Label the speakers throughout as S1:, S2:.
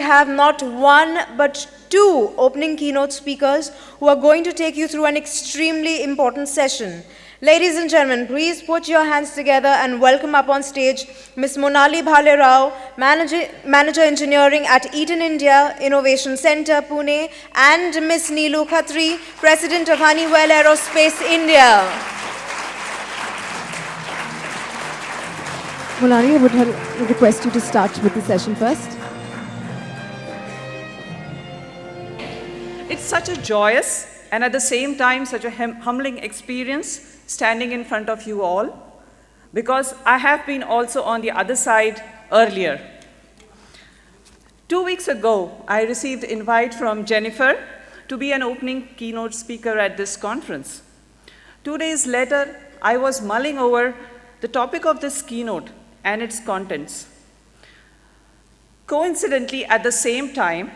S1: have not one but two opening keynote speakers who are going to take you through an extremely important session. Ladies and gentlemen, please put your hands together and welcome up on stage Ms. Monali Bhalerao, Manager Engineering at Eaton India Innovation Center, Pune, and Ms. Neelu Khatri, President of Honeywell Aerospace, India.
S2: Monali, I would request you to start with the session first.
S3: It's such a joyous and at the same time such a humbling experience standing in front of you all, because I have been also on the other side earlier. 2 weeks ago, I received an invite from Jennifer to be an opening keynote speaker at this conference. 2 days later, I was mulling over the topic of this keynote and its contents. Coincidentally, at the same time,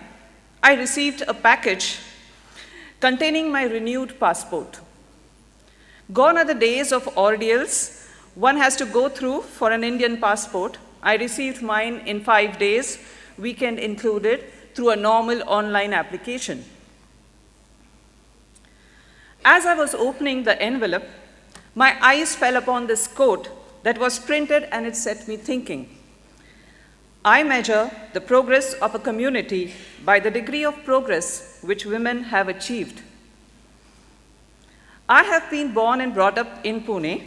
S3: I received a package containing my renewed passport. Gone are the days of ordeals one has to go through for an Indian passport. I received mine in 5 days, weekend included, through a normal online application. As I was opening the envelope, my eyes fell upon this quote that was printed, and it set me thinking. I measure the progress of a community by the degree of progress which women have achieved. I have been born and brought up in Pune,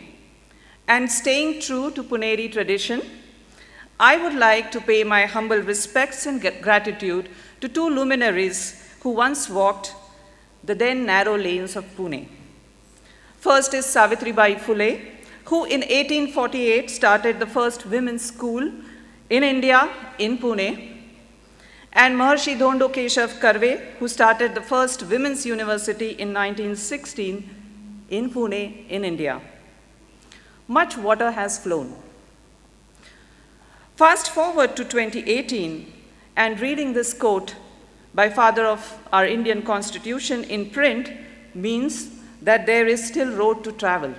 S3: and staying true to Puneri tradition, I would like to pay my humble respects and gratitude to two luminaries who once walked the then narrow lanes of Pune. First is Savitribai Phule, who in 1848 started the first women's school in India, in Pune, and Maharshi Dhondo Keshav Karve, who started the first women's university in 1916 in Pune, in India. Much water has flown. Fast forward to 2018, and reading this quote by father of our Indian Constitution in print means that there is still road to travel,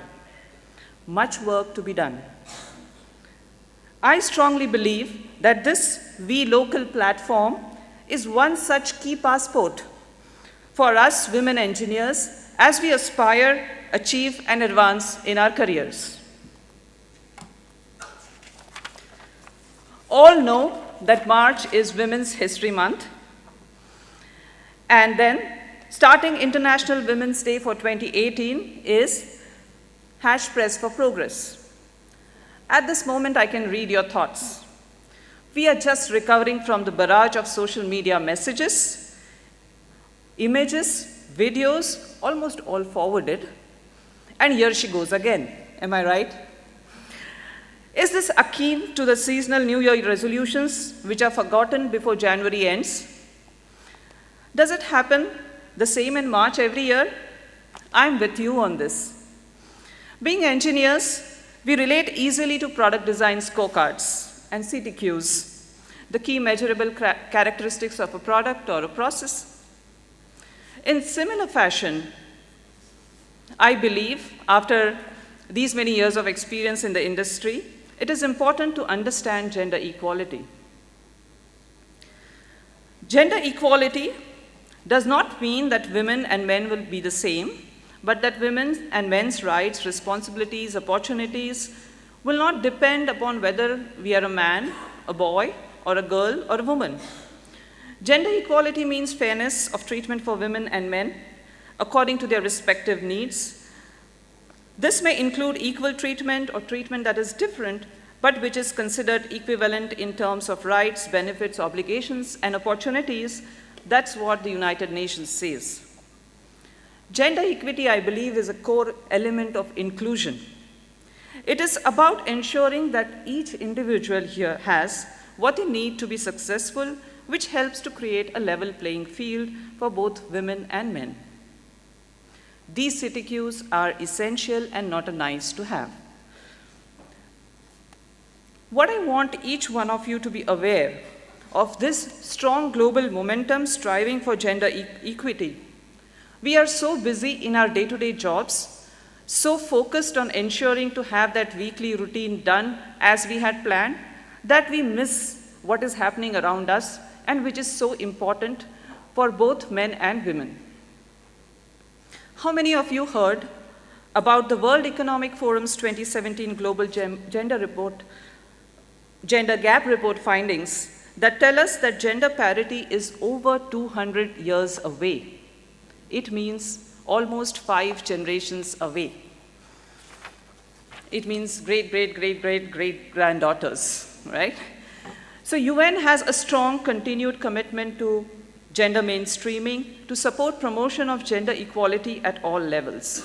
S3: much work to be done. I strongly believe that this We Local platform is one such key passport for us women engineers as we aspire, achieve, and advance in our careers. All know that March is Women's History Month, and then starting International Women's Day for 2018 is #Press for Progress. At this moment, I can read your thoughts. We are just recovering from the barrage of social media messages, images, videos, almost all forwarded, and here she goes again. Am I right? Is this akin to the seasonal New Year resolutions which are forgotten before January ends? Does it happen the same in March every year? I'm with you on this. Being engineers, we relate easily to product design scorecards and CTQs, the key measurable characteristics of a product or a process. In similar fashion, I believe, after these many years of experience in the industry, it is important to understand gender equality. Gender equality does not mean that women and men will be the same, but that women's and men's rights, responsibilities, opportunities will not depend upon whether we are a man, a boy, or a girl, or a woman. Gender equality means fairness of treatment for women and men according to their respective needs. This may include equal treatment or treatment that is different, but which is considered equivalent in terms of rights, benefits, obligations, and opportunities. That's what the United Nations says. Gender equity, I believe, is a core element of inclusion. It is about ensuring that each individual here has what they need to be successful, which helps to create a level playing field for both women and men. These CTQs are essential and not a nice to have. What I want each one of you to be aware of this strong global momentum striving for gender equity. We are so busy in our day-to-day jobs, so focused on ensuring to have that weekly routine done as we had planned, that we miss what is happening around us and which is so important for both men and women. How many of you heard about the World Economic Forum's 2017 Global Gender Gap Report findings that tell us that gender parity is over 200 years away? It means almost 5 generations away. It means great-great-great-great-great-granddaughters, right? So UN has a strong continued commitment to gender mainstreaming to support promotion of gender equality at all levels,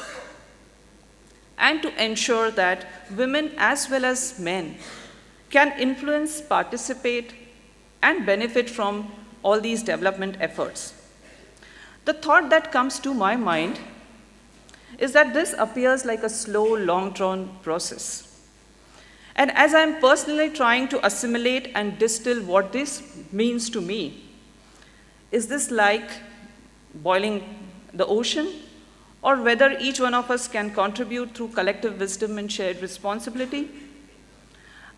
S3: and to ensure that women as well as men can influence, participate, and benefit from all these development efforts. The thought that comes to my mind is that this appears like a slow, long-drawn process. And as I'm personally trying to assimilate and distill what this means to me, is this like boiling the ocean, or whether each one of us can contribute through collective wisdom and shared responsibility?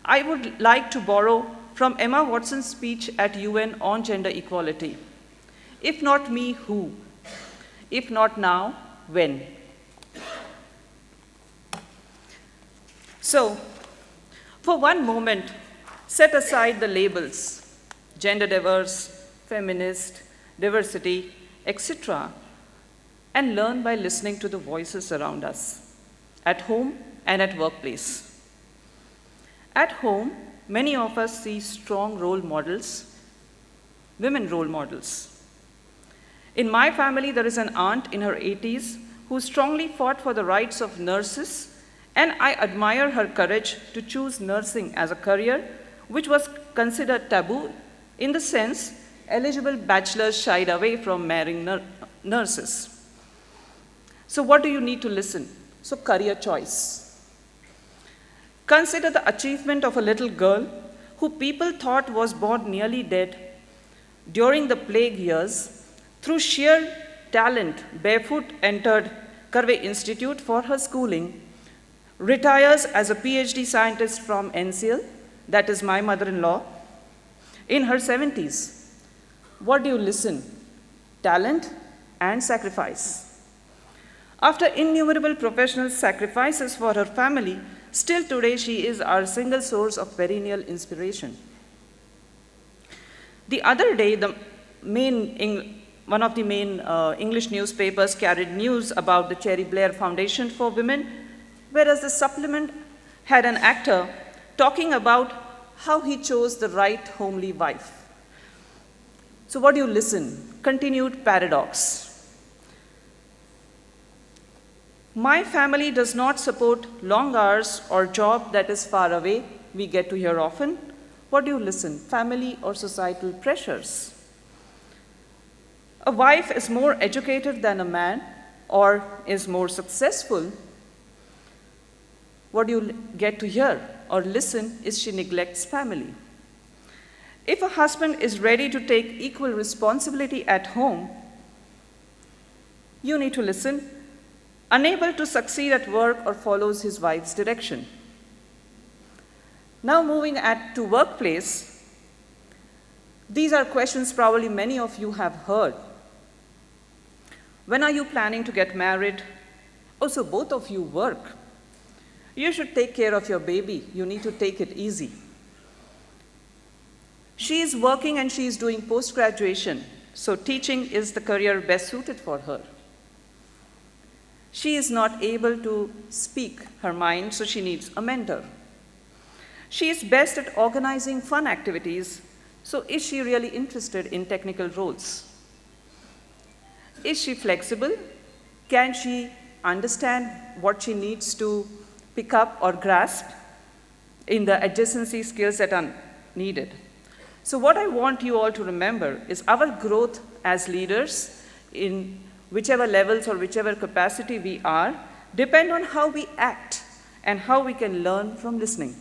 S3: I would like to borrow from Emma Watson's speech at UN on gender equality. If not me, who? If not now, when? So, for one moment, set aside the labels, gender diverse, feminist, diversity, etc., and learn by listening to the voices around us, at home and at workplace. At home, many of us see strong role models, women role models. In my family, there is an aunt in her 80s who strongly fought for the rights of nurses, and I admire her courage to choose nursing as a career, which was considered taboo in the sense eligible bachelors shied away from marrying nurses. So what do you need to listen? So career choice. Consider the achievement of a little girl who people thought was born nearly dead during the plague years. Through sheer talent, barefoot entered Karve Institute for her schooling, retires as a PhD scientist from NCL, that is my mother-in-law, in her 70s. What do you listen? Talent and sacrifice. After innumerable professional sacrifices for her family, still today she is our single source of perennial inspiration. The other day, one of the main English newspapers carried news about the Cherry Blair Foundation for Women, whereas the supplement had an actor talking about how he chose the right homely wife. So what do you listen? Continued paradox. My family does not support long hours or job that is far away, we get to hear often. What do you listen? Family or societal pressures? A wife is more educated than a man or is more successful. What do you get to hear or listen is she neglects family. If a husband is ready to take equal responsibility at home, you need to listen. Unable to succeed at work or follows his wife's direction. Now moving to workplace, these are questions probably many of you have heard. When are you planning to get married? Also, both of you work. You should take care of your baby. You need to take it easy. She is working and she is doing post-graduation, so teaching is the career best suited for her. She is not able to speak her mind, so she needs a mentor. She is best at organizing fun activities, so is she really interested in technical roles? Is she flexible? Can she understand what she needs to pick up or grasp in the adjacency skills that are needed? So what I want you all to remember is our growth as leaders in whichever levels or whichever capacity we are, depend on how we act and how we can learn from listening.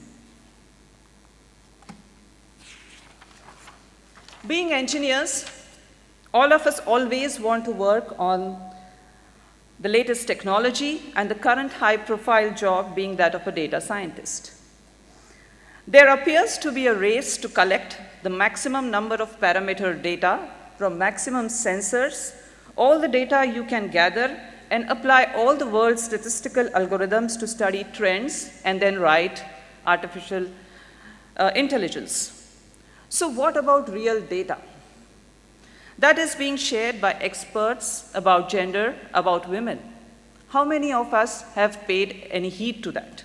S3: Being engineers, all of us always want to work on the latest technology and the current high-profile job being that of a data scientist. There appears to be a race to collect the maximum number of parameter data from maximum sensors, all the data you can gather, and apply all the world's statistical algorithms to study trends and then write artificial intelligence. So what about real data? That is being shared by experts about gender, about women. How many of us have paid any heed to that?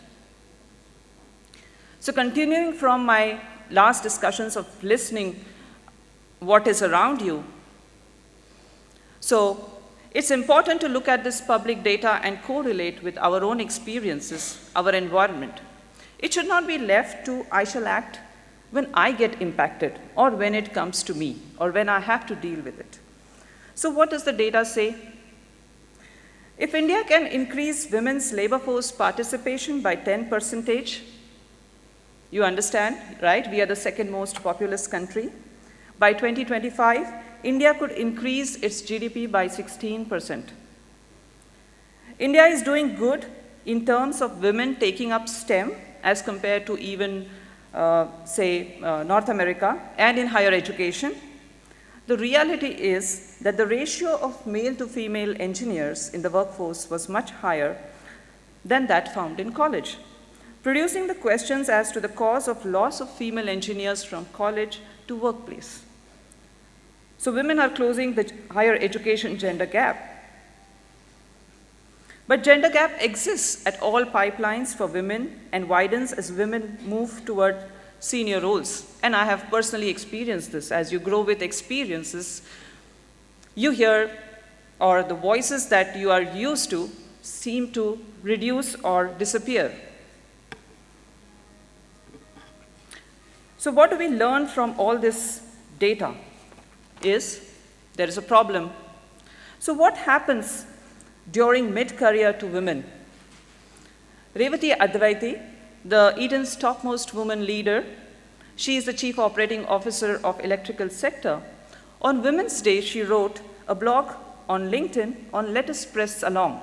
S3: So continuing from my last discussions of listening what is around you, so it's important to look at this public data and correlate with our own experiences, our environment. It should not be left to I shall act when I get impacted or when it comes to me or when I have to deal with it. So what does the data say? If India can increase women's labor force participation by 10%, you understand, right? We are the second most populous country. By 2025, India could increase its GDP by 16%. India is doing good in terms of women taking up STEM as compared to even, North America and in higher education. The reality is that the ratio of male to female engineers in the workforce was much higher than that found in college, producing the questions as to the cause of loss of female engineers from college to workplace. So women are closing the higher education gender gap. But gender gap exists at all pipelines for women and widens as women move toward senior roles. And I have personally experienced this. As you grow with experiences, you hear, or the voices that you are used to seem to reduce or disappear. So what do we learn from all this data? There is a problem. So what happens during mid-career to women? Revati Advaiti, the Eaton's topmost woman leader, she is the Chief Operating Officer of Electrical Sector. On Women's Day, she wrote a blog on LinkedIn on Let Us Press Along.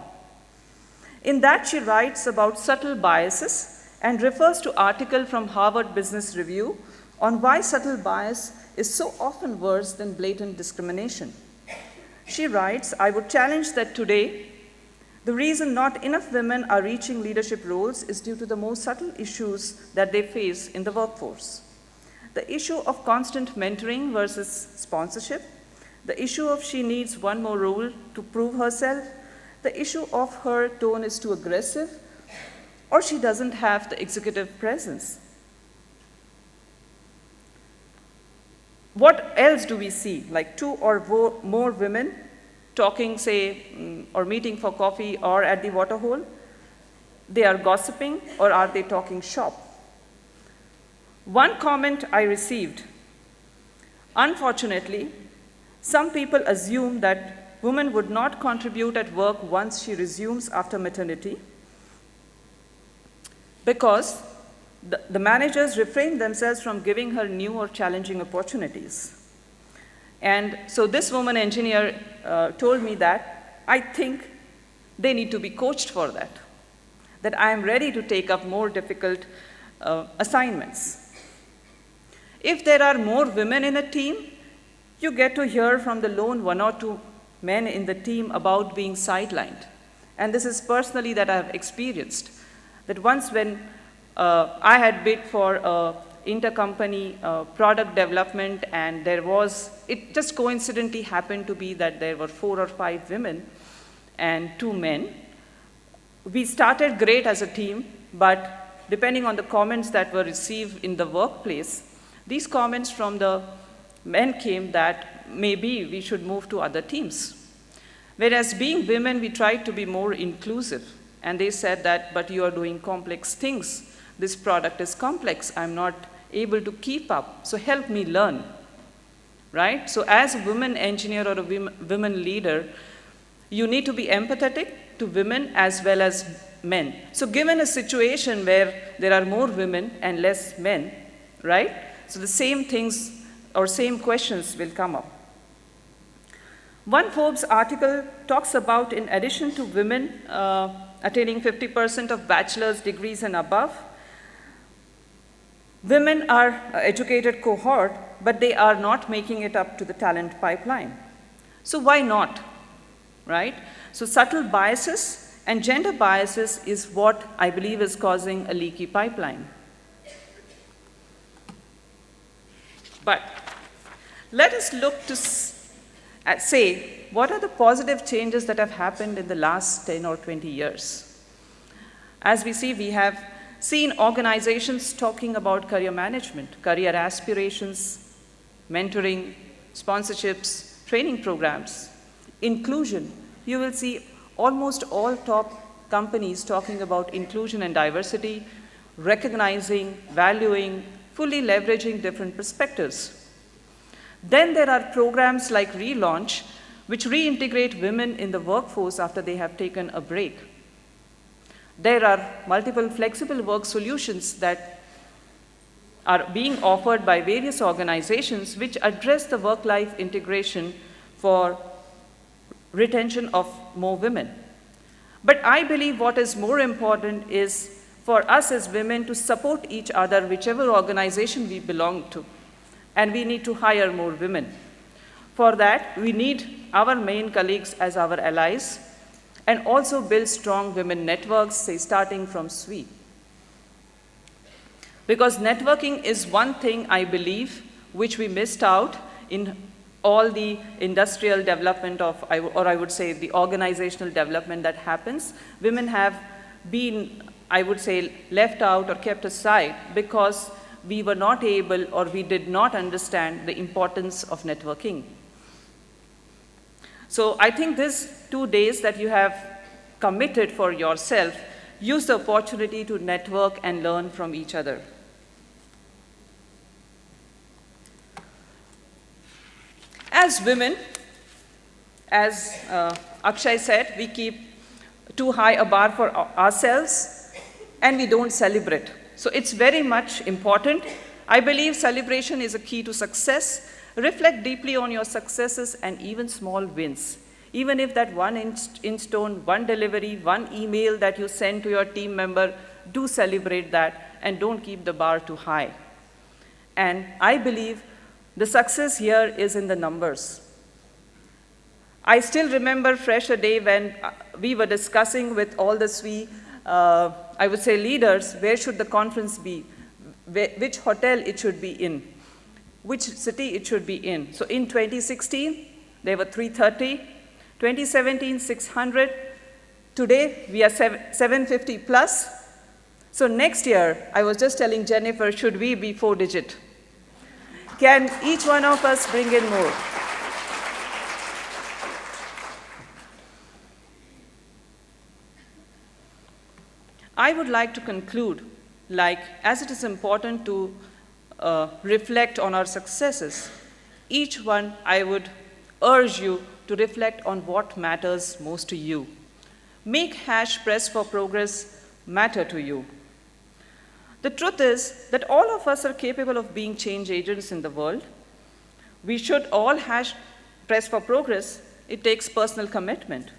S3: In that, she writes about subtle biases and refers to article from Harvard Business Review on why subtle bias is so often worse than blatant discrimination. She writes, I would challenge that today, the reason not enough women are reaching leadership roles is due to the more subtle issues that they face in the workforce. The issue of constant mentoring versus sponsorship, the issue of she needs one more role to prove herself, the issue of her tone is too aggressive, or she doesn't have the executive presence. What else do we see? Like 2 or more women talking, say, or meeting for coffee or at the water hole? They are gossiping or are they talking shop? One comment I received, unfortunately, some people assume that women would not contribute at work once she resumes after maternity because the managers refrain themselves from giving her new or challenging opportunities. And so this woman engineer told me that I think they need to be coached for that I am ready to take up more difficult assignments. If there are more women in a team, you get to hear from the lone 1 or 2 men in the team about being sidelined. And this is personally that I have experienced. That once when I had bid for intercompany product development, and it just coincidentally happened to be that there were 4 or 5 women and 2 men. We started great as a team, but depending on the comments that were received in the workplace, these comments from the men came that maybe we should move to other teams. Whereas being women, we tried to be more inclusive. And they said that, but you are doing complex things. This product is complex. I'm not able to keep up. So help me learn, right? So as a woman engineer or a women leader, you need to be empathetic to women as well as men. So given a situation where there are more women and less men, right? So the same things or same questions will come up. One Forbes article talks about, in addition to women attaining 50% of bachelor's degrees and above, Women are an educated cohort, but they are not making it up to the talent pipeline. So why not, right? So subtle biases and gender biases is what I believe is causing a leaky pipeline. But let us look to say, what are the positive changes that have happened in the last 10 or 20 years? As we see, we have seen organizations talking about career management, career aspirations, mentoring, sponsorships, training programs, inclusion. You will see almost all top companies talking about inclusion and diversity, recognizing, valuing, fully leveraging different perspectives. Then there are programs like Relaunch, which reintegrate women in the workforce after they have taken a break. There are multiple flexible work solutions that are being offered by various organizations which address the work-life integration for retention of more women. But I believe what is more important is for us as women to support each other, whichever organization we belong to. And we need to hire more women. For that, we need our main colleagues as our allies, and also build strong women networks, say starting from SWE. Because networking is one thing, I believe, which we missed out in all the industrial development of, or I would say the organizational development that happens. Women have been, I would say, left out or kept aside because we were not able or we did not understand the importance of networking. So I think these 2 days that you have committed for yourself, use the opportunity to network and learn from each other. As women, as Akshay said, we keep too high a bar for ourselves and we don't celebrate. So it's very much important. I believe celebration is a key to success. Reflect deeply on your successes and even small wins. Even if that one in-stone, one delivery, one email that you send to your team member, do celebrate that and don't keep the bar too high. And I believe the success here is in the numbers. I still remember fresh a day when we were discussing with all the SWE, I would say leaders, where should the conference be, which hotel it should be in, which city it should be in. So in 2016, there were 330, 2017, 600. Today, we are 750 plus. So next year, I was just telling Jennifer, should we be 4-digit? Can each one of us bring in more? I would like to conclude, as it is important to reflect on our successes, each one I would urge you to reflect on what matters most to you. Make Press for Progress matter to you. The truth is that all of us are capable of being change agents in the world. We should all Press for Progress. It takes personal commitment.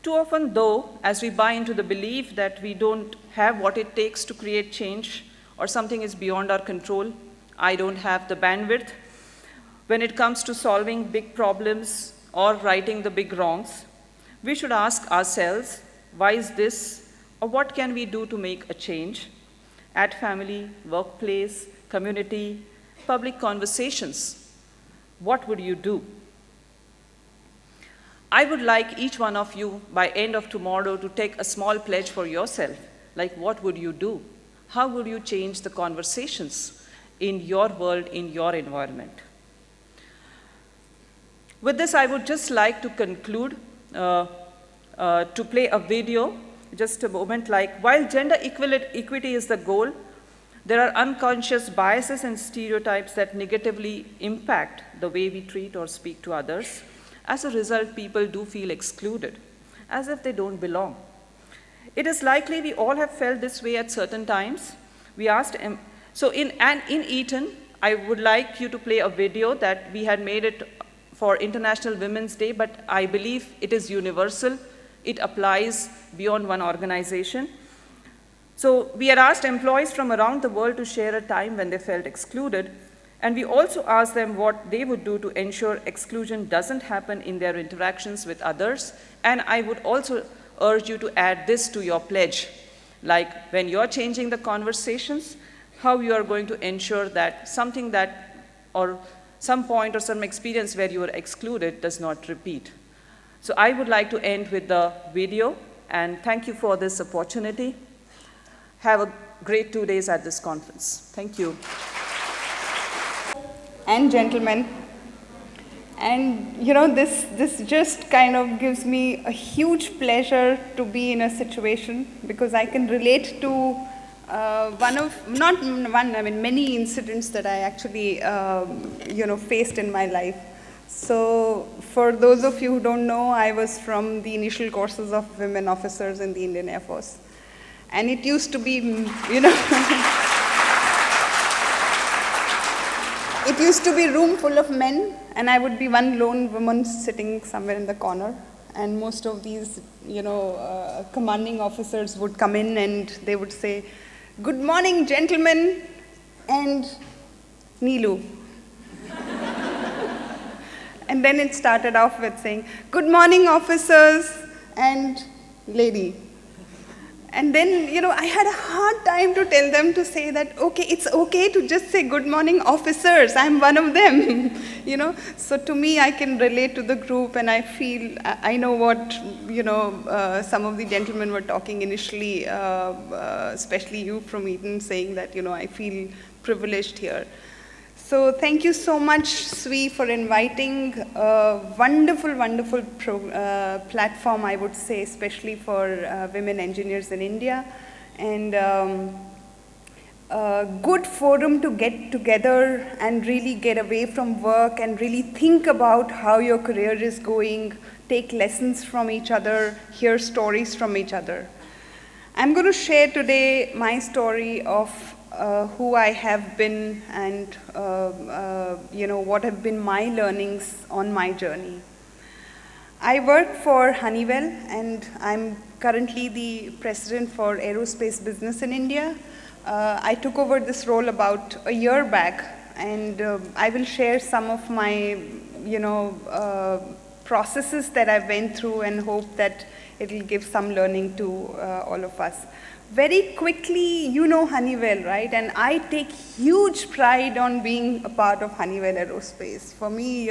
S3: Too often, though, as we buy into the belief that we don't have what it takes to create change or something is beyond our control, I don't have the bandwidth, when it comes to solving big problems or righting the big wrongs, we should ask ourselves, why is this, or what can we do to make a change? At family, workplace, community, public conversations, what would you do? I would like each one of you, by end of tomorrow, to take a small pledge for yourself. Like, what would you do? How would you change the conversations in your world, in your environment? With this, I would just like to conclude, to play a video, just a moment, while gender equity is the goal, there are unconscious biases and stereotypes that negatively impact the way we treat or speak to others. As a result, people do feel excluded, as if they don't belong. It is likely we all have felt this way at certain times. We asked, so in Eaton, I would like you to play a video that we had made it for International Women's Day, but I believe it is universal. It applies beyond one organization. So we had asked employees from around the world to share a time when they felt excluded, and we also asked them what they would do to ensure exclusion doesn't happen in their interactions with others. And I would also urge you to add this to your pledge, like when you're changing the conversations, how you are going to ensure that something that, or some point or some experience where you were excluded does not repeat. So I would like to end with the video, and thank you for this opportunity. Have a great 2 days at this conference. Thank you.
S4: And gentlemen, and this just kind of gives me a huge pleasure to be in a situation, because I can relate to many incidents that I actually faced in my life. So for those of you who don't know, I was from the initial courses of women officers in the Indian Air Force. And it used to be, it used to be a room full of men, and I would be one lone woman sitting somewhere in the corner. And most of these, commanding officers would come in and they would say, "Good morning, gentlemen," and Neelu. And then it started off with saying, "Good morning, officers," and lady. And then, I had a hard time to tell them to say that, okay, it's okay to just say good morning, officers, I'm one of them, So to me, I can relate to the group, and I feel, I know what, some of the gentlemen were talking initially, especially you from Eaton, saying that, I feel privileged here. So thank you so much, Sui, for inviting a wonderful, wonderful platform, I would say, especially for women engineers in India. And a good forum to get together and really get away from work and really think about how your career is going, take lessons from each other, hear stories from each other. I'm going to share today my story of who I have been and what have been my learnings on my journey. I work for Honeywell, and I'm currently the president for Aerospace business in India. I took over this role about a year back, and I will share some of my processes that I went through and hope that it will give some learning to all of us. Very quickly, Honeywell, right? And I take huge pride on being a part of Honeywell Aerospace. For me,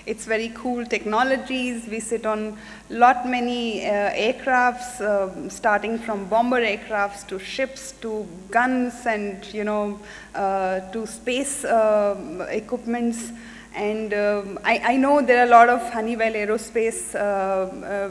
S4: it's very cool technologies. We sit on many aircrafts, starting from bomber aircrafts to ships to guns and, to space equipments. And I know there are a lot of Honeywell Aerospace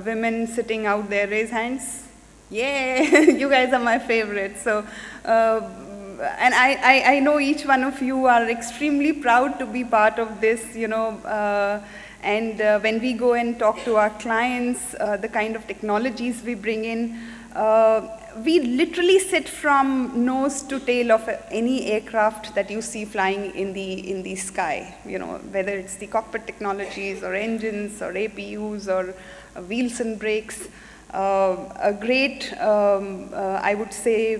S4: women sitting out there. Raise hands. Yeah, you guys are my favorite. So, and I know each one of you are extremely proud to be part of this, and when we go and talk to our clients, the kind of technologies we bring in, we literally sit from nose to tail of any aircraft that you see flying in the sky, whether it's the cockpit technologies or engines or APUs or wheels and brakes. A great, I would say,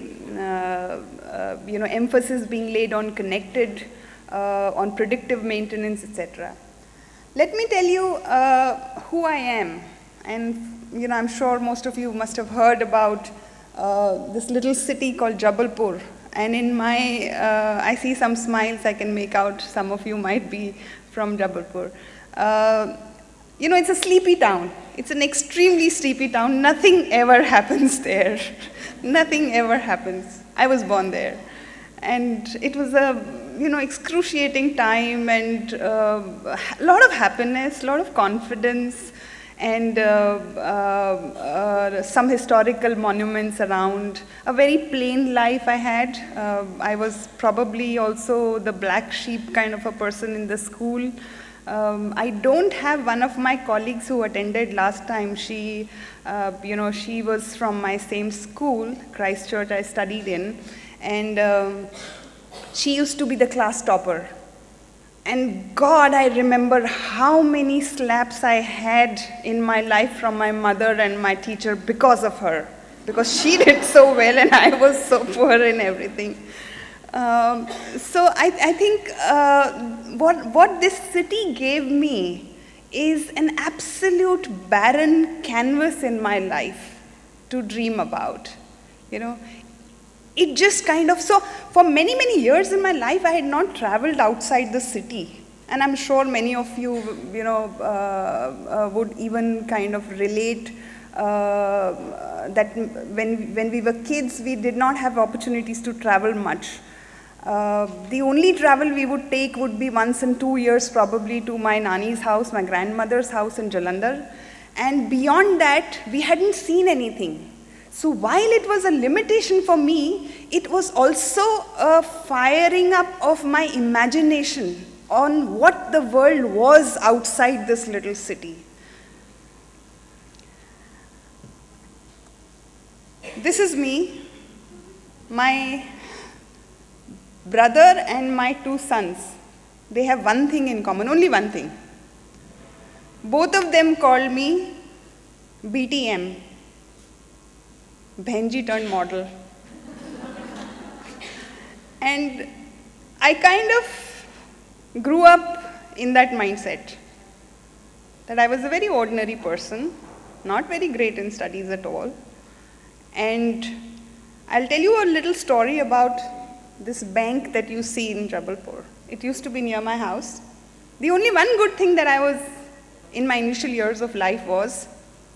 S4: emphasis being laid on connected, on predictive maintenance, etc. Let me tell you who I am. And, I'm sure most of you must have heard about this little city called Jabalpur. And in my, I see some smiles I can make out. Some of you might be from Jabalpur. It's a sleepy town. It's an extremely sleepy town. Nothing ever happens there. Nothing ever happens. I was born there. And it was a, excruciating time, and a lot of happiness, a lot of confidence, and some historical monuments around. A very plain life I had. I was probably also the black sheep kind of a person in the school. I don't have one of my colleagues who attended last time. She, she was from my same school, Christchurch I studied in, and she used to be the class topper. And God, I remember how many slaps I had in my life from my mother and my teacher because of her. because she did so well and I was so poor in everything. So I think what this city gave me is an absolute barren canvas in my life to dream about. It just kind of, so for many, many years in my life, I had not traveled outside the city. And I'm sure many of you, would even kind of relate that when we were kids, we did not have opportunities to travel much. The only travel we would take would be once in 2 years, probably to my Nani's house, my grandmother's house in Jalandhar. And beyond that, we hadn't seen anything. So while it was a limitation for me, it was also a firing up of my imagination on what the world was outside this little city. This is me, my brother and my 2 sons. They have one thing in common, only one thing. Both of them called me BTM. Bhenji turned model. And I kind of grew up in that mindset, that I was a very ordinary person, not very great in studies at all. And I'll tell you a little story about this bank that you see in Jabalpur. It used to be near my house. The only one good thing that I was in my initial years of life was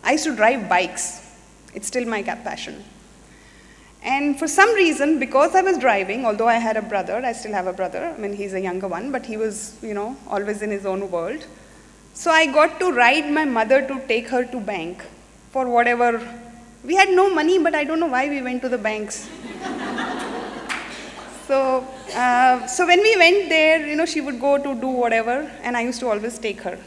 S4: I used to drive bikes. It's still my passion. And for some reason, because I was driving, although I had a brother, I still have a brother. I mean, he's a younger one, but he was, always in his own world. So I got to ride my mother to take her to bank for whatever. We had no money, but I don't know why we went to the banks. So when we went there, she would go to do whatever, and I used to always take her.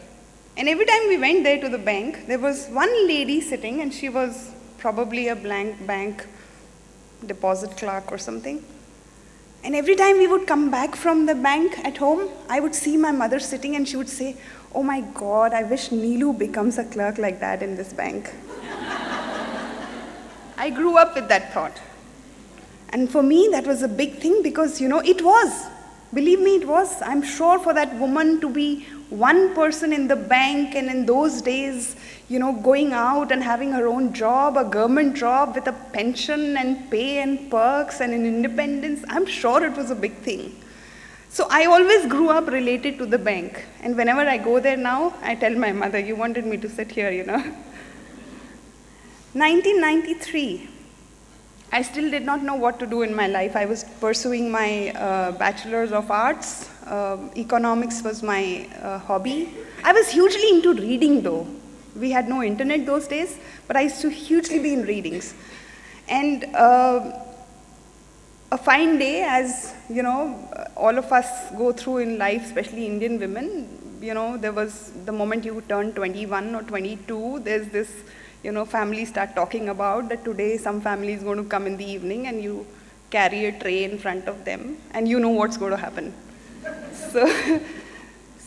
S4: And every time we went there to the bank, there was one lady sitting, and she was probably a bank deposit clerk or something. And every time we would come back from the bank at home, I would see my mother sitting, and she would say, "Oh my God, I wish Neelu becomes a clerk like that in this bank." I grew up with that thought. And for me, that was a big thing because, it was. Believe me, it was. I'm sure for that woman to be one person in the bank and in those days, going out and having her own job, a government job with a pension and pay and perks and an independence, I'm sure it was a big thing. So I always grew up related to the bank. And whenever I go there now, I tell my mother, "You wanted me to sit here, 1993. I still did not know what to do in my life. I was pursuing my Bachelor's of Arts. Economics was my hobby. I was hugely into reading though. We had no internet those days, but I used to hugely be in readings. And a fine day, as all of us go through in life, especially Indian women, there was the moment you turn 21 or 22, there's this families start talking about that today some family is going to come in the evening and you carry a tray in front of them and you know what's going to happen.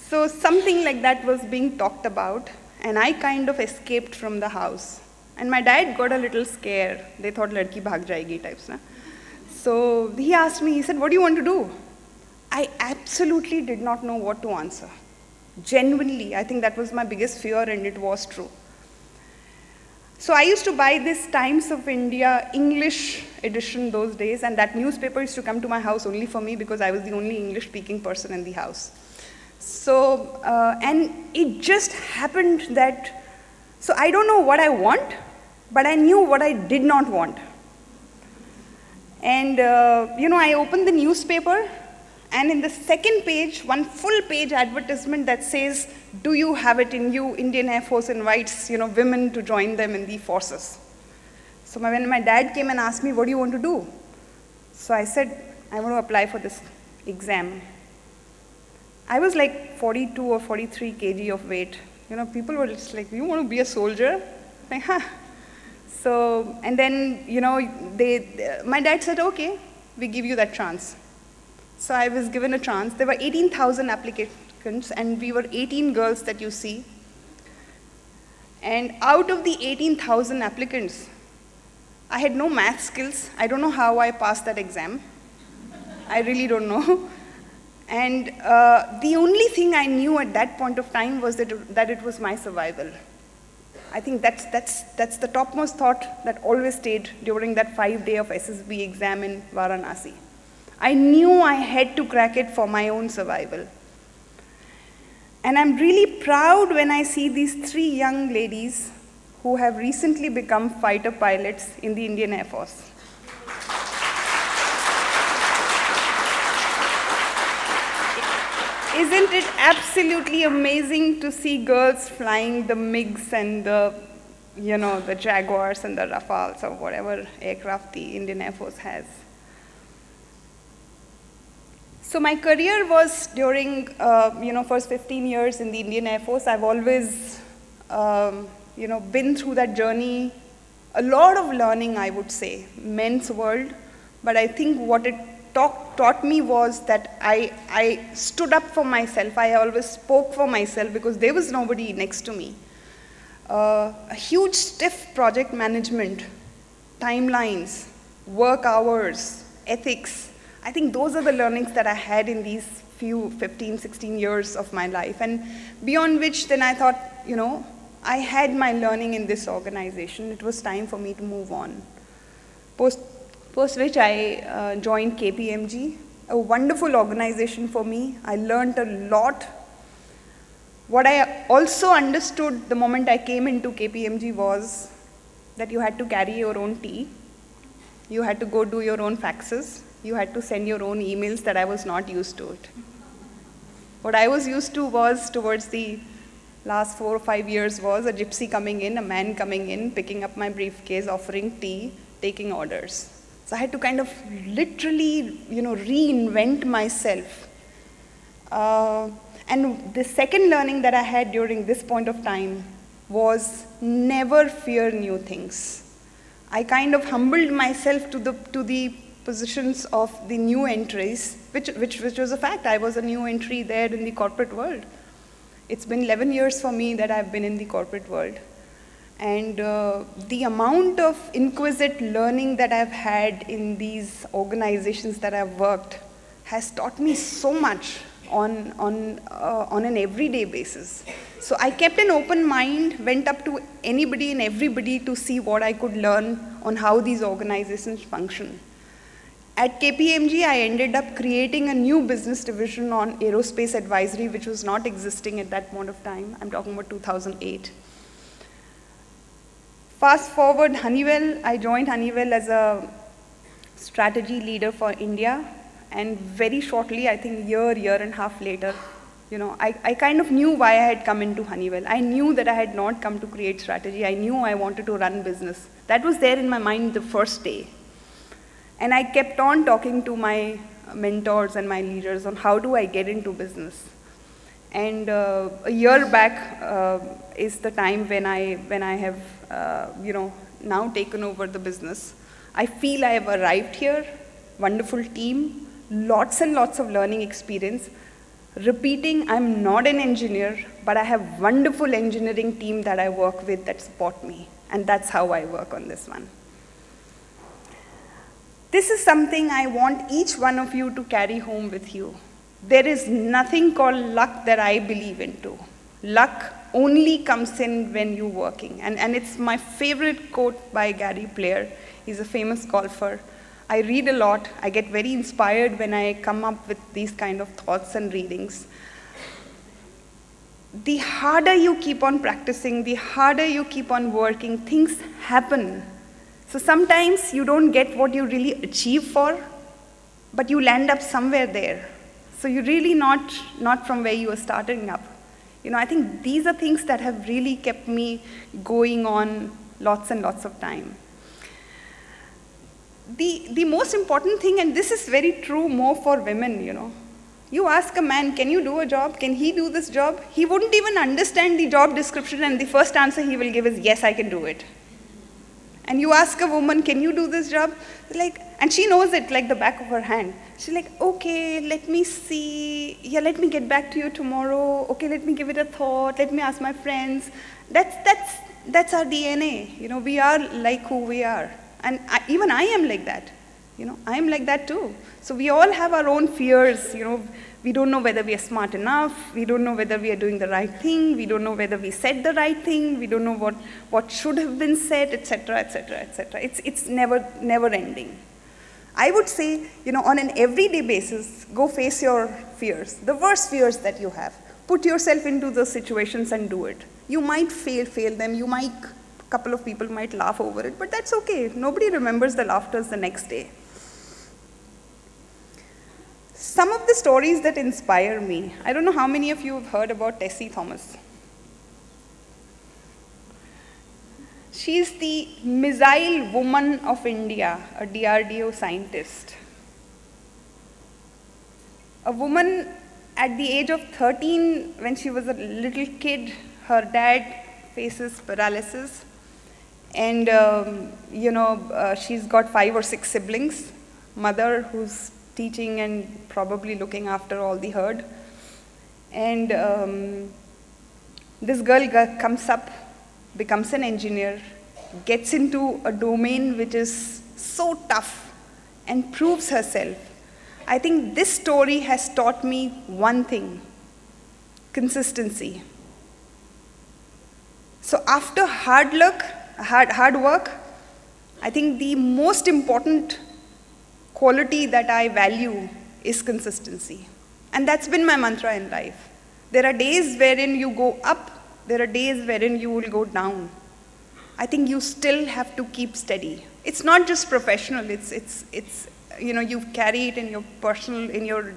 S4: So something like that was being talked about, and I kind of escaped from the house. And my dad got a little scared. They thought ladki bhag jayegi types. Na? So he asked me, he said, "What do you want to do?" I absolutely did not know what to answer. Genuinely, I think that was my biggest fear, and it was true. So I used to buy this Times of India English edition those days, and that newspaper used to come to my house only for me because I was the only English-speaking person in the house. So, and it just happened that, so I don't know what I want, but I knew what I did not want. And, I opened the newspaper, and in the second page, one full page advertisement that says, "Do you have it in you? Indian Air Force invites, women to join them in the forces." So when my dad came and asked me, "What do you want to do?" So I said, "I want to apply for this exam." I was like 42 or 43 kg of weight. People were just like, "You want to be a soldier?" Like, huh. So, and then, my dad said, "Okay, we give you that chance." So I was given a chance. There were 18,000 applicants, and we were 18 girls that you see. And out of the 18,000 applicants, I had no math skills. I don't know how I passed that exam. I really don't know. And the only thing I knew at that point of time was that it was my survival. I think that's the topmost thought that always stayed during that 5-day of SSB exam in Varanasi. I knew I had to crack it for my own survival. And I'm really proud when I see these 3 young ladies who have recently become fighter pilots in the Indian Air Force. Isn't it absolutely amazing to see girls flying the MiGs and the Jaguars and the Rafales or whatever aircraft the Indian Air Force has? So my career was during, first 15 years in the Indian Air Force. I've always, been through that journey. A lot of learning, I would say, men's world. But I think what it taught me was that I stood up for myself. I always spoke for myself because there was nobody next to me. A huge stiff project management, timelines, work hours, ethics. I think those are the learnings that I had in these few 15, 16 years of my life. And beyond which, then I thought, I had my learning in this organization. It was time for me to move on. Post which I joined KPMG, a wonderful organization for me. I learned a lot. What I also understood the moment I came into KPMG was that you had to carry your own tea. You had to go do your own faxes. You had to send your own emails that I was not used to it. What I was used to was, towards the last 4 or 5 years, was a gypsy coming in, a man coming in, picking up my briefcase, offering tea, taking orders. So I had to kind of literally, reinvent myself. And the second learning that I had during this point of time was never fear new things. I kind of humbled myself to the positions of the new entries, which was a fact. I was a new entry there in the corporate world. It's been 11 years for me that I've been in the corporate world. And the amount of inquisitive learning that I've had in these organizations that I've worked has taught me so much on an everyday basis. So I kept an open mind, went up to anybody and everybody to see what I could learn on how these organizations function. At KPMG, I ended up creating a new business division on aerospace advisory, which was not existing at that point of time. I'm talking about 2008. Fast forward, Honeywell. I joined Honeywell as a strategy leader for India. And very shortly, I think year and a half later, I kind of knew why I had come into Honeywell. I knew that I had not come to create strategy. I knew I wanted to run business. That was there in my mind the first day. And I kept on talking to my mentors and my leaders on how do I get into business. And a year back is the time when I have now taken over the business. I feel I have arrived here, wonderful team, lots and lots of learning experience. Repeating, I'm not an engineer, but I have wonderful engineering team that I work with that support me. And that's how I work on this one. This is something I want each one of you to carry home with you. There is nothing called luck that I believe into. Luck only comes in when you're working. And it's my favorite quote by Gary Player. He's a famous golfer. I read a lot. I get very inspired when I come up with these kind of thoughts and readings. The harder you keep on practicing, the harder you keep on working, things happen. So sometimes you don't get what you really achieve for, but you land up somewhere there. So you're really not from where you were starting up. I think these are things that have really kept me going on lots and lots of time. The most important thing, and this is very true more for women, you ask a man, can you do a job? Can he do this job? He wouldn't even understand the job description, and the first answer he will give is, yes, I can do it. And you ask a woman, can you do this job? And she knows it like the back of her hand. She's like, okay, let me see. Yeah, let me get back to you tomorrow. Okay, let me give it a thought. Let me ask my friends. That's our DNA. We are like who we are. And even I am like that. I am like that too. So we all have our own fears. We don't know whether we are smart enough. We don't know whether we are doing the right thing. We don't know whether we said the right thing. We don't know what should have been said, etc., etc., etc. It's never ending. I would say, on an everyday basis, go face your fears, the worst fears that you have. Put yourself into those situations and do it. You might fail them. A couple of people might laugh over it, but that's okay. Nobody remembers the laughters the next day. Some of the stories that inspire me, I don't know how many of you have heard about Tessie Thomas. She's the Missile Woman of India, a DRDO scientist. A woman at the age of 13, when she was a little kid, her dad faces paralysis. And, she's got 5 or 6 siblings, mother who's teaching and probably looking after all the herd. And this girl comes up, becomes an engineer, gets into a domain which is so tough and proves herself. I think this story has taught me one thing: consistency. So after hard work, I think the most important quality that I value is consistency. And that's been my mantra in life. There are days wherein you go up, there are days wherein you will go down. I think you still have to keep steady. It's not just professional, it's you carry it in your personal,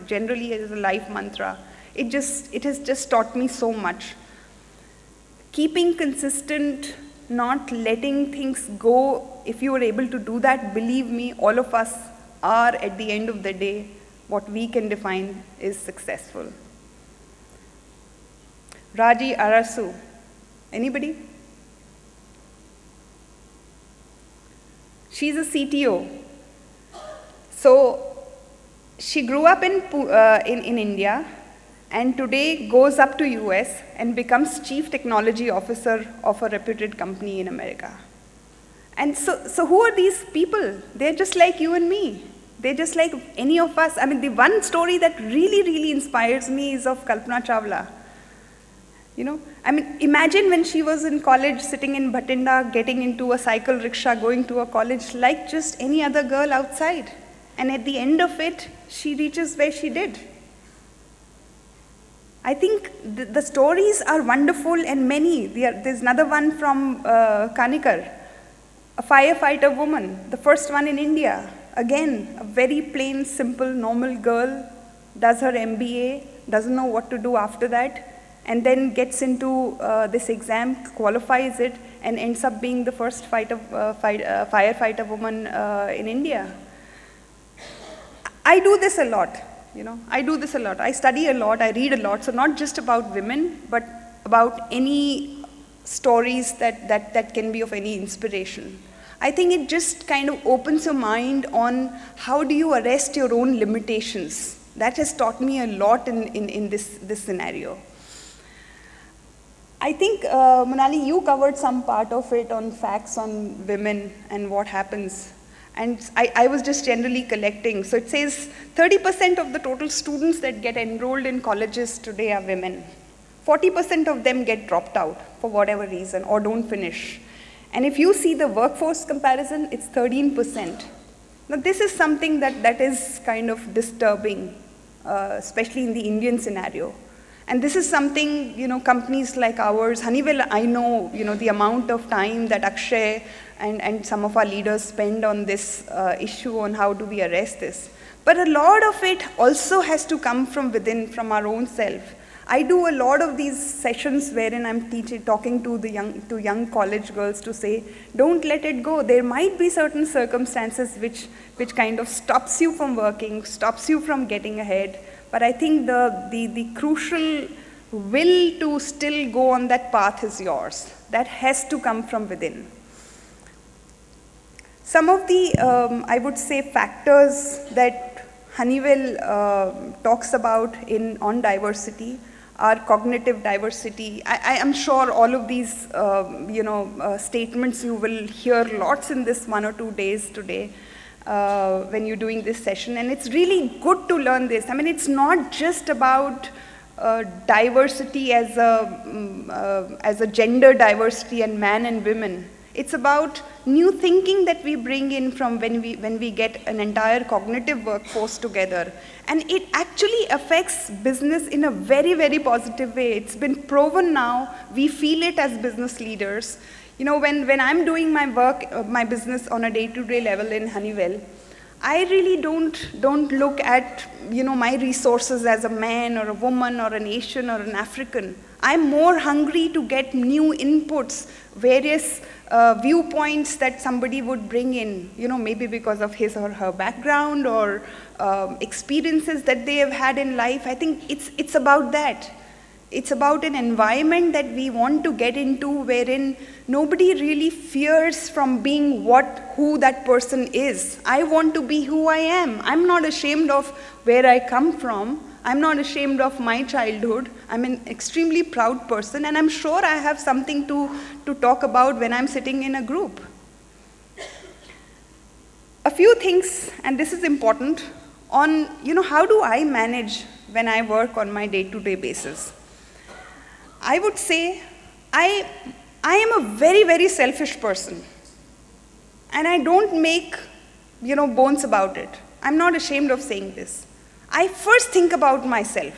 S4: generally as a life mantra. It has just taught me so much. Keeping consistent, not letting things go. If you are able to do that, believe me, all of us are, at the end of the day, what we can define is successful. Raji Arasu, anybody? She's a CTO. So she grew up in India, and today goes up to US and becomes Chief Technology Officer of a reputed company in America. And so who are these people? They're just like you and me. They're just like any of us. I mean, the one story that really inspires me is of Kalpana Chawla. Imagine when she was in college, sitting in Bhatinda, getting into a cycle rickshaw, going to a college like just any other girl outside. And at the end of it, she reaches where she did. I think the stories are wonderful and many. There's another one from Kanikar, a firefighter woman, the first one in India. Again, a very plain, simple, normal girl, does her MBA, doesn't know what to do after that, and then gets into this exam, qualifies it, and ends up being the first firefighter woman in India. I do this a lot. I do this a lot. I study a lot, I read a lot, so not just about women, but about any stories that can be of any inspiration. I think it just kind of opens your mind on how do you arrest your own limitations. That has taught me a lot in this scenario. I think, Monali, you covered some part of it on facts on women and what happens. And I was just generally collecting. So it says 30% of the total students that get enrolled in colleges today are women. 40% of them get dropped out for whatever reason or don't finish. And if you see the workforce comparison, it's 13%. Now this is something that is kind of disturbing, especially in the Indian scenario. And this is something, companies like ours, Honeywell, I know, the amount of time that Akshay and some of our leaders spend on this issue on how do we arrest this. But a lot of it also has to come from within, from our own self. I do a lot of these sessions wherein I'm talking to young college girls to say, don't let it go. There might be certain circumstances which kind of stops you from working, stops you from getting ahead. But I think the crucial will to still go on that path is yours. That has to come from within. Some of the, I would say, factors that Honeywell talks about on diversity our cognitive diversity. I am sure all of these, statements you will hear lots in this 1 or 2 days today when you're doing this session. And it's really good to learn this. I mean, it's not just about diversity as a gender diversity and man and women. It's about new thinking that we bring in from when we get an entire cognitive workforce together. And it actually affects business in a very, very positive way. It's been proven now. We feel it as business leaders. You know, when I'm doing my work, my business on a day-to-day level in Honeywell, I really don't look at, my resources as a man or a woman or an Asian or an African. I'm more hungry to get new inputs, various viewpoints that somebody would bring in, maybe because of his or her background or experiences that they have had in life. I think it's about that. It's about an environment that we want to get into wherein nobody really fears from being who that person is. I want to be who I am. I'm not ashamed of where I come from. I'm not ashamed of my childhood. I'm an extremely proud person, and I'm sure I have something to talk about when I'm sitting in a group. A few things, and this is important, on how do I manage when I work on my day-to-day basis. I would say I am a very, very selfish person, and I don't make bones about it. I'm not ashamed of saying this. I first think about myself,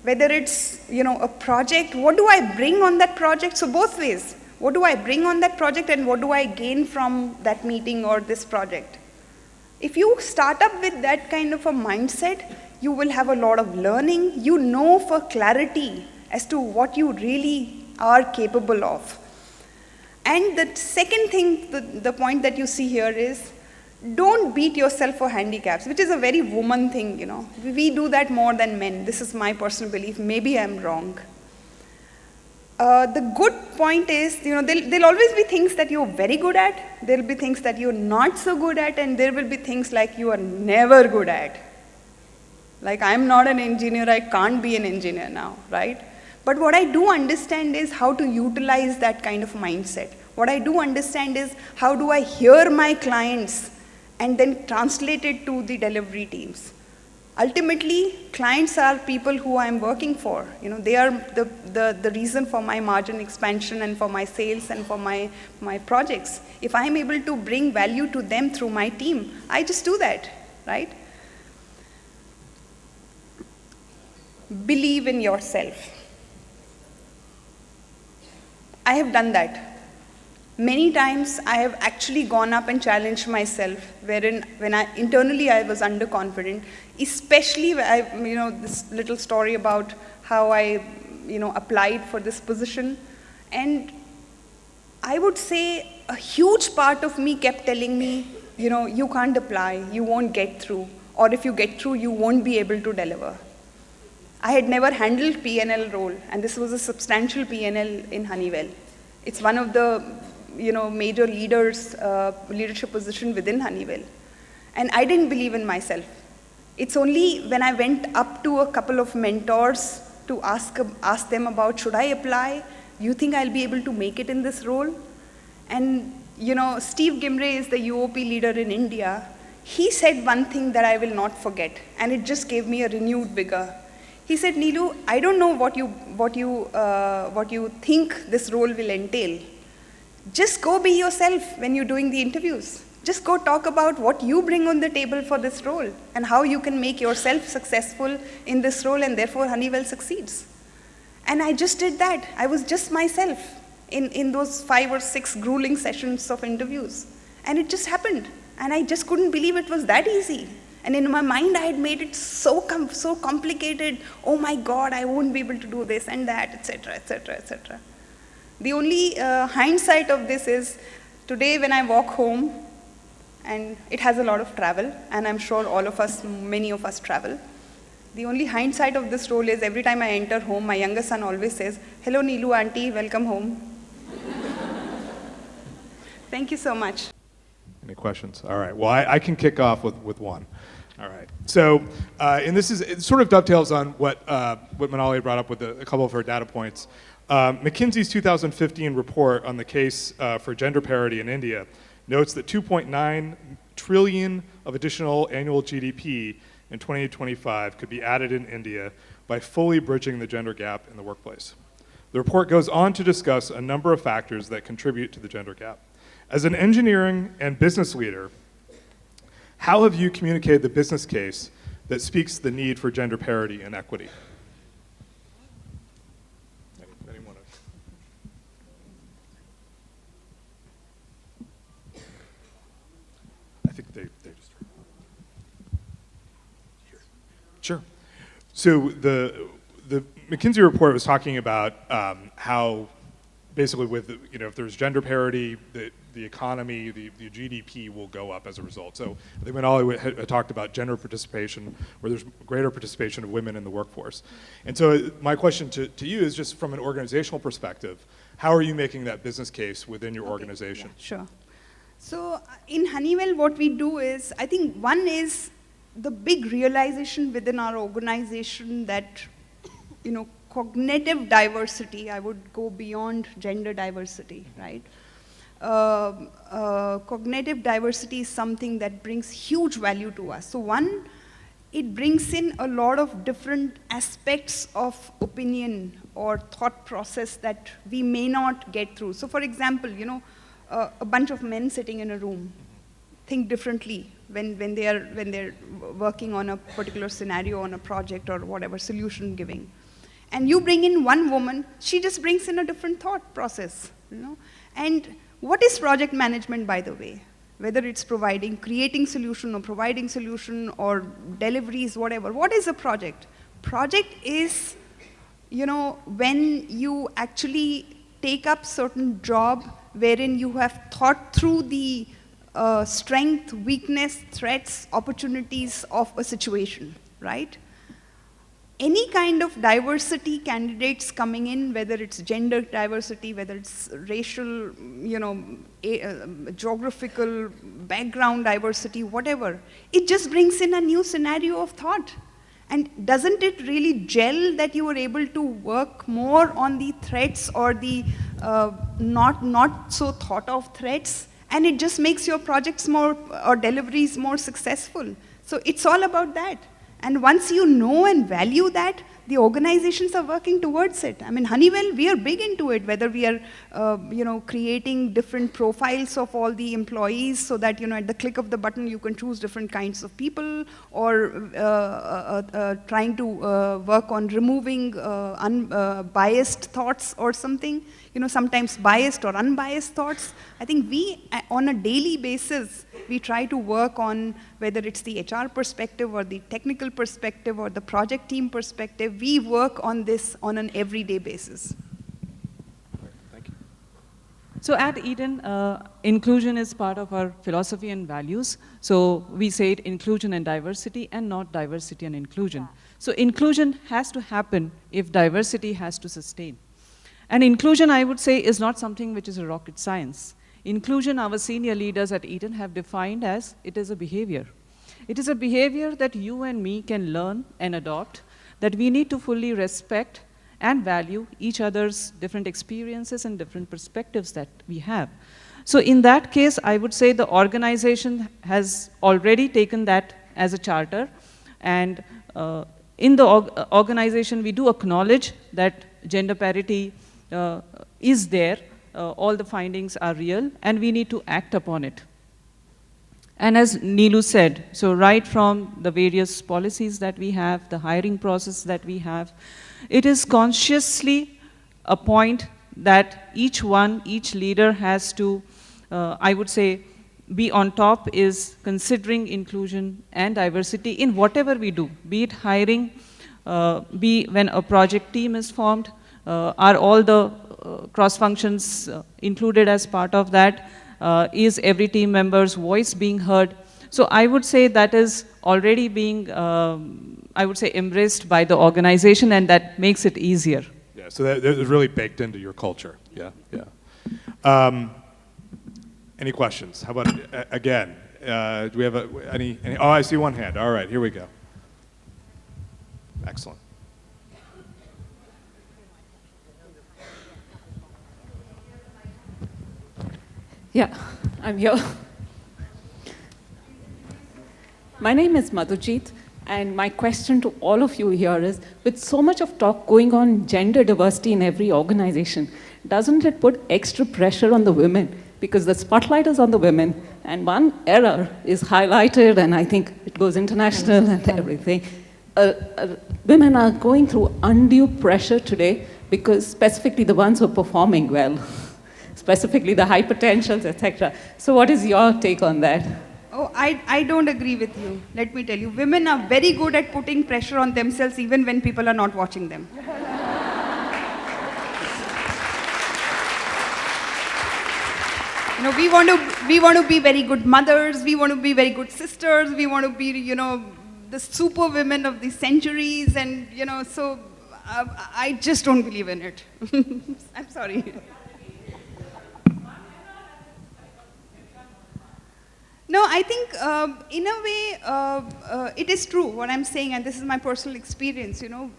S4: whether it's a project. What do I bring on that project? So both ways. What do I bring on that project, and what do I gain from that meeting or this project? If you start up with that kind of a mindset, you will have a lot of learning. You know for clarity as to what you really are capable of. And the second thing, the point that you see here is, don't beat yourself for handicaps, which is a very woman thing, We do that more than men. This is my personal belief. Maybe I'm wrong. The good point is, there'll always be things that you're very good at, there'll be things that you're not so good at, and there will be things like you are never good at. Like, I'm not an engineer, I can't be an engineer now, right? But what I do understand is how to utilize that kind of mindset. What I do understand is how do I hear my clients and then translate it to the delivery teams. Ultimately, clients are people who I'm working for. They are the reason for my margin expansion and for my sales and for my projects. If I'm able to bring value to them through my team, I just do that, right? Believe in yourself. I have done that. Many times I have actually gone up and challenged myself, wherein internally I was underconfident, especially this little story about how I applied for this position. And I would say a huge part of me kept telling me, you can't apply, you won't get through, or if you get through, you won't be able to deliver. I had never handled P&L role, and this was a substantial P&L in Honeywell. It's one of the major leadership position within Honeywell. And I didn't believe in myself. It's only when I went up to a couple of mentors to ask them about, should I apply? Do you think I'll be able to make it in this role? And Steve Gimre is the UOP leader in India. He said one thing that I will not forget, and it just gave me a renewed vigor. He said, Neelu, I don't know what you think this role will entail. Just go be yourself when you're doing the interviews. Just go talk about what you bring on the table for this role and how you can make yourself successful in this role, and therefore Honeywell succeeds. And I just did that. I was just myself in those 5 or 6 grueling sessions of interviews. And it just happened. And I just couldn't believe it was that easy. And in my mind, I had made it so complicated. Oh my God, I won't be able to do this and that, etc., etc., etc. The only hindsight of this is, today when I walk home, and it has a lot of travel, and I'm sure many of us travel. The only hindsight of this role is every time I enter home, my younger son always says, hello Neelu auntie, welcome home. Thank you so much.
S5: Any questions? All right, well, I can kick off with one. All right. So, and it sort of dovetails on what Monali brought up with a couple of her data points. McKinsey's 2015 report on the case for gender parity in India notes that 2.9 trillion of additional annual GDP in 2025 could be added in India by fully bridging the gender gap in the workplace. The report goes on to discuss a number of factors that contribute to the gender gap. As an engineering and business leader, how have you communicated the business case that speaks to the need for gender parity and equity? Anyone? I think they just. Sure. So the McKinsey report was talking about how basically if there's gender parity, the economy, the GDP will go up as a result. So I think Monali had talked about gender participation, where there's greater participation of women in the workforce. And so my question to you is just from an organizational perspective, how are you making that business case within your organization?
S4: Yeah, sure. So in Honeywell, what we do is, I think one is the big realization within our organization that, cognitive diversity, I would go beyond gender diversity, right? Cognitive diversity is something that brings huge value to us. So one, it brings in a lot of different aspects of opinion or thought process that we may not get through. So for example, a bunch of men sitting in a room think differently when they're working on a particular scenario, on a project or whatever, solution giving. And you bring in one woman, she just brings in a different thought process, And what is project management, by the way? Whether it's creating solution or providing solution or deliveries, whatever. What is a project? Project is, when you actually take up certain job wherein you have thought through the strength, weakness, threats, opportunities of a situation, right? Any kind of diversity candidates coming in, whether it's gender diversity, whether it's racial, geographical background diversity, whatever, it just brings in a new scenario of thought. And doesn't it really gel that you were able to work more on the threats or the not so thought of threats, and it just makes your projects more or deliveries more successful. So it's all about that. And once you know and value that, the organizations are working towards it. I mean, Honeywell, we are big into it, whether we are, creating different profiles of all the employees so that, at the click of the button, you can choose different kinds of people, or trying to work on removing biased thoughts or something, sometimes biased or unbiased thoughts. I think we, on a daily basis, we try to work on whether it's the HR perspective or the technical perspective or the project team perspective. We work on this on an everyday basis.
S5: Thank you.
S3: So at Eaton, inclusion is part of our philosophy and values. So we say it inclusion and diversity and not diversity and inclusion. So inclusion has to happen if diversity has to sustain. And inclusion, I would say, is not something which is a rocket science. Inclusion, our senior leaders at Eaton have defined as it is a behavior. It is a behavior that you and me can learn and adopt, that we need to fully respect and value each other's different experiences and different perspectives that we have. So in that case, I would say the organization has already taken that as a charter, and in the organization, we do acknowledge that gender parity is there. All the findings are real, and we need to act upon it. And as Neelu said, so right from the various policies that we have, the hiring process that we have, it is consciously a point that each leader has to, I would say, be on top, is considering inclusion and diversity in whatever we do, be it hiring, be when a project team is formed, are all the cross functions included as part of that? Is every team member's voice being heard? So I would say that is already being, I would say, embraced by the organization, and that makes it easier.
S5: Yeah, so that is really baked into your culture. Yeah, yeah. Any questions? How about, again, Do we have any? Oh, I see one hand. All right, here we go. Excellent.
S6: Yeah, I'm here. My name is Madhujit, and my question to all of you here is, with so much of talk going on gender diversity in every organization, doesn't it put extra pressure on the women? Because the spotlight is on the women, and one error is highlighted, and I think it goes international and everything. Women are going through undue pressure today because specifically the ones who are performing well, specifically the high potentials, etc. So what is your take on that?
S4: Oh, I don't agree with you. Let me tell you, women are very good at putting pressure on themselves even when people are not watching them. You know, we want to be very good mothers, we want to be very good sisters, we want to be, you know, the super women of the centuries, and, you know, so I just don't believe in it. I'm sorry. No, I think in a way it is true what I'm saying, and this is my personal experience. You know,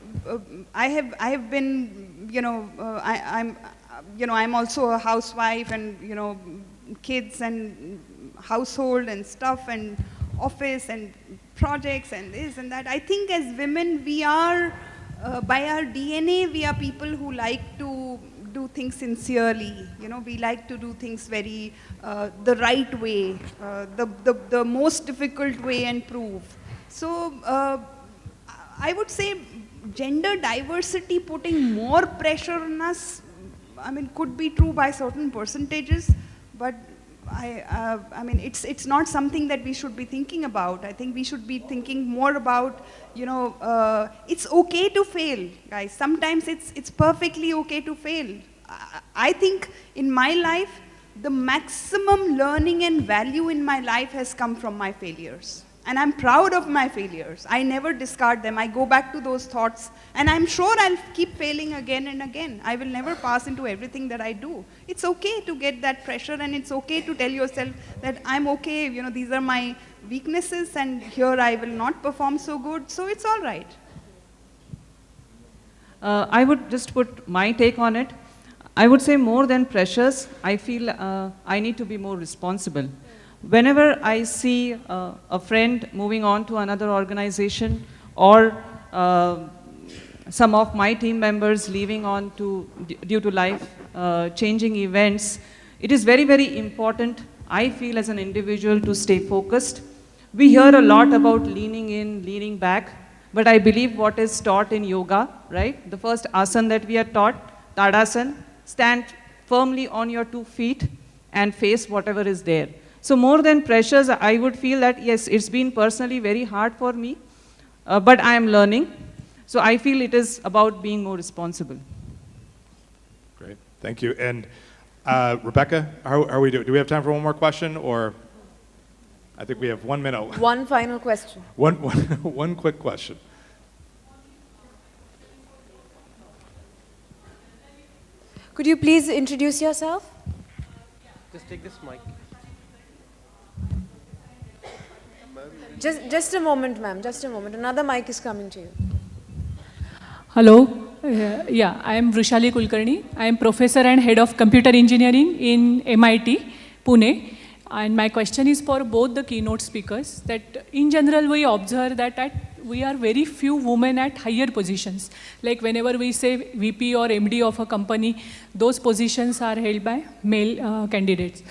S4: I have been, you know, I'm also a housewife, and you know, kids and household and stuff and office and projects and this and that. I think as women, we are by our DNA, we are people who like to do things sincerely. You know, we like to do things very the right way, the most difficult way, and prove. So I would say gender diversity putting more pressure on us, I mean, could be true by certain percentages, but I mean, it's not something that we should be thinking about. I think we should be thinking more about, you know, it's okay to fail, guys. Sometimes it's perfectly okay to fail. I think in my life, the maximum learning and value in my life has come from my failures. And I'm proud of my failures. I never discard them. I go back to those thoughts, and I'm sure I'll keep failing again and again. I will never pass into everything that I do. It's okay to get that pressure, and it's okay to tell yourself that I'm okay, you know, these are my weaknesses, and here I will not perform so good, so it's all right.
S3: I would just put my take on it. I would say more than pressures, I feel I need to be more responsible. Whenever I see a friend moving on to another organization, or some of my team members leaving on due to life changing events, it is very, very important, I feel, as an individual, to stay focused. We hear a lot about leaning in, leaning back, but I believe what is taught in yoga, right? The first asana that we are taught, Tadasana, stand firmly on your 2 feet and face whatever is there. So more than pressures, I would feel that, yes, it's been personally very hard for me, but I am learning. So I feel it is about being more responsible.
S5: Great, thank you. And Rebecca, how are we doing? Do we have time for one more question, or I think we have 1 minute.
S1: One final question.
S5: One quick question.
S1: Could you please introduce yourself?
S7: Just take this mic.
S1: Just a moment, ma'am, just a moment. Another mic is coming to you.
S8: Hello. Yeah, I am Vrushali Kulkarni. I am professor and head of computer engineering in MIT, Pune. And my question is for both the keynote speakers, that in general we observe that we are very few women at higher positions. Like whenever we say VP or MD of a company, those positions are held by male candidates.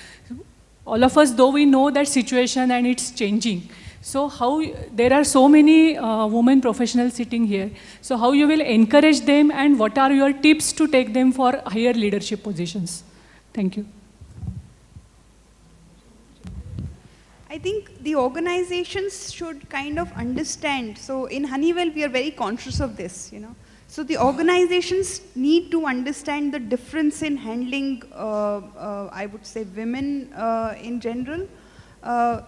S8: All of us, though, we know that situation and it's changing. So how, there are so many women professionals sitting here. So how you will encourage them, and what are your tips to take them for higher leadership positions? Thank you.
S4: I think the organizations should kind of understand. So in Honeywell, we are very conscious of this, you know. So the organizations need to understand the difference in handling, I would say, women in general.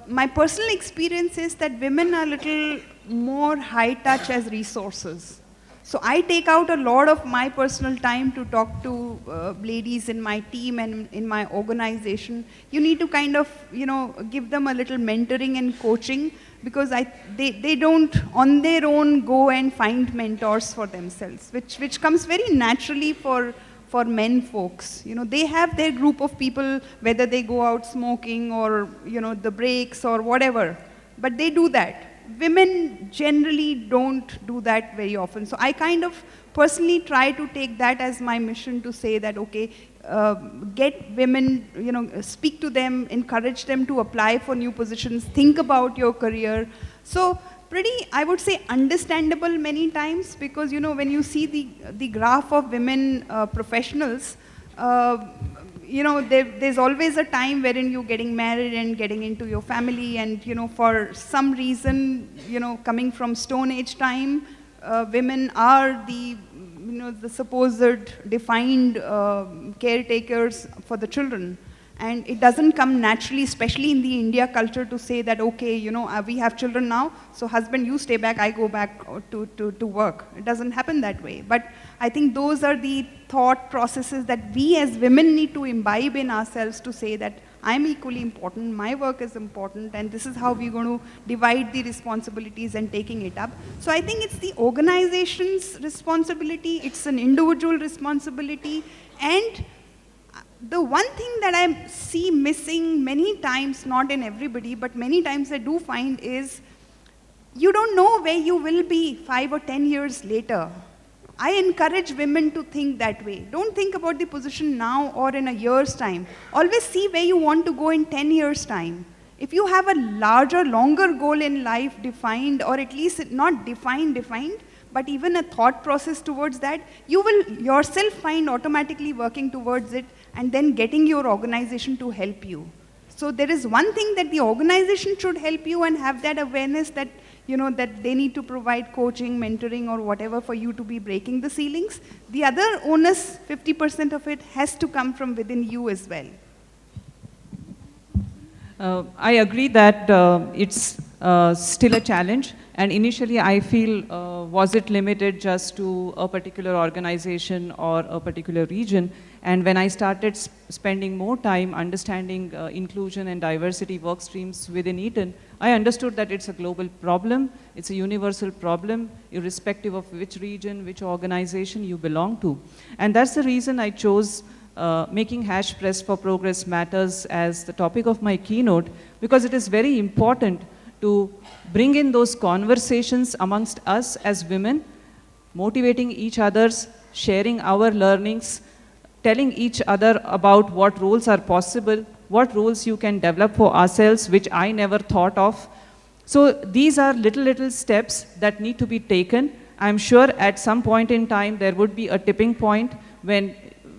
S4: My personal experience is that women are a little more high touch as resources. So I take out a lot of my personal time to talk to ladies in my team and in my organization. You need to kind of, give them a little mentoring and coaching, because they don't on their own go and find mentors for themselves, which comes very naturally for men folks. They have their group of people, whether they go out smoking or, the breaks or whatever, but they do that. Women generally don't do that very often. So I kind of personally try to take that as my mission, to say that, okay, get women, speak to them, encourage them to apply for new positions, think about your career. So pretty, I would say, understandable many times, because, when you see the graph of women professionals, there's always a time wherein you're getting married and getting into your family, and, for some reason, coming from Stone Age time, women are the supposed defined caretakers for the children. And it doesn't come naturally, especially in the India culture, to say that, okay, we have children now, so husband, you stay back, I go back to work. It doesn't happen that way. But I think those are the thought processes that we as women need to imbibe in ourselves, to say that I'm equally important, my work is important, and this is how we're going to divide the responsibilities and taking it up. So I think it's the organization's responsibility, it's an individual responsibility, and the one thing that I see missing many times, not in everybody, but many times I do find, is you don't know where you will be 5 or 10 years later. I encourage women to think that way. Don't think about the position now or in a year's time. Always see where you want to go in 10 years' time. If you have a larger, longer goal in life defined, or at least not defined, but even a thought process towards that, you will yourself find automatically working towards it, and then getting your organization to help you. So there is one thing that the organization should help you and have that awareness that, that they need to provide coaching, mentoring, or whatever for you to be breaking the ceilings. The other onus, 50% of it, has to come from within you as well.
S3: I agree that it's still a challenge, and initially I feel, was it limited just to a particular organization or a particular region? And when I started spending more time understanding inclusion and diversity work streams within Eaton, I understood that it's a global problem, it's a universal problem, irrespective of which region, which organization you belong to. And that's the reason I chose making Press for Progress Matters as the topic of my keynote, because it is very important to bring in those conversations amongst us as women, motivating each others, sharing our learnings, telling each other about what roles are possible, what roles you can develop for ourselves, which I never thought of. So these are little steps that need to be taken. I'm sure at some point in time there would be a tipping point when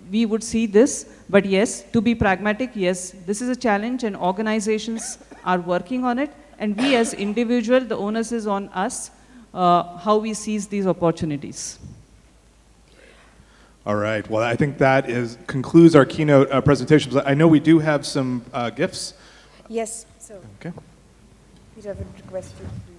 S3: we would see this. But yes, to be pragmatic, yes, this is a challenge and organizations are working on it. And we as individuals, the onus is on us, how we seize these opportunities.
S5: All right. Well, I think that concludes our keynote presentations. I know we do have some gifts.
S1: Yes, so
S5: Okay.
S1: Peter, I would request you.